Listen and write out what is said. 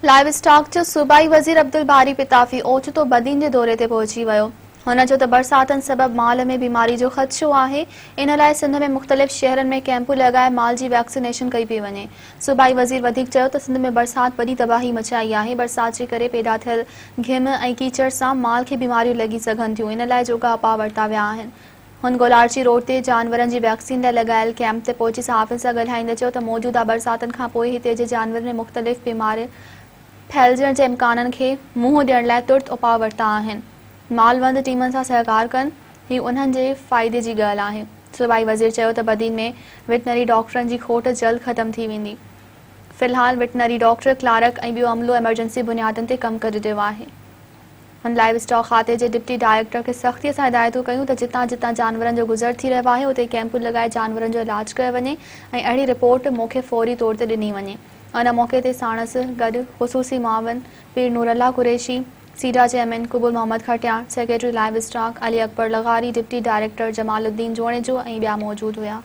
Live stock जो सूबाई वज़ीर अब्दुल बारी पिताफ़ी ओचितो बदीन जे दौरे ते पहुची वियो। हुन जो त बरसातनि सबब माल में बीमारी जो ख़दशो आहे। इन लाइ सिंध में मुख़्तलिफ़ शहरनि में कैंपूं लगाए माल जी वैक्सीनेशन कई पई वञे। सूबाई वज़ीर वधीक चयो त सिंध में बरसात वॾी तबाही मचाई आहे। बरसात जे करे पैदा थियल घिम ऐं कीचड़ सां माल खे बीमारियूं लॻी सघनि थियूं। इन लाइ जोगा उपाउ वरिता विया आहिनि। हुन गोलारची रोड ते जानवरनि जी वैक्सीन लाइ लॻायल कैंप ते पहुची सहाफ़ियुनि सां ॻाल्हाईंदे चयो त मौजूदा बरसातनि खां पोइ हिते जे जानवरनि में मुख़्तलिफ़ बीमारी फैलजण जे इम्काननि खे मुंहुं ॾियण लाइ तुर्त उपाउ वरिता आहिनि। मालवंद टीमनि सां सहकार कनि ही उन्हनि जे फ़ाइदे जी ॻाल्हि आहे। सूबाई वज़ीर चयो त बदीन में वेटनरी डॉक्टरनि जी खोट जल्द ख़त्म थी वेंदी। फ़िलहाल वेटनरी डॉक्टर, क्लार्क ऐं ॿियो अमलो एमरजेंसी बुनियादनि ते कमु करे रहियो आहे। हुन लाइव स्टॉक खाते जे डिप्टी डायरेक्टर खे सख़्तीअ सां हिदायतूं कयूं त जितां जितां जानवरनि जो गुज़र थी रहियो आहे उते कैंपूं लॻाए जानवरनि जो इलाज कयो वञे ऐं अहिड़ी रिपोर्ट मूंखे फ़ौरी तौर ते ॾिनी वञे। उन मौक़े ते साणस गॾु ख़ुसूसी मुआविन Pir Noorullah Qureshi, SIDA chairman Kubul Mohammad Khatian, secretary livestock Ali Akbar Lagari, deputy director Jamaluddin Junejo ऐं ॿिया मौजूद हुआ।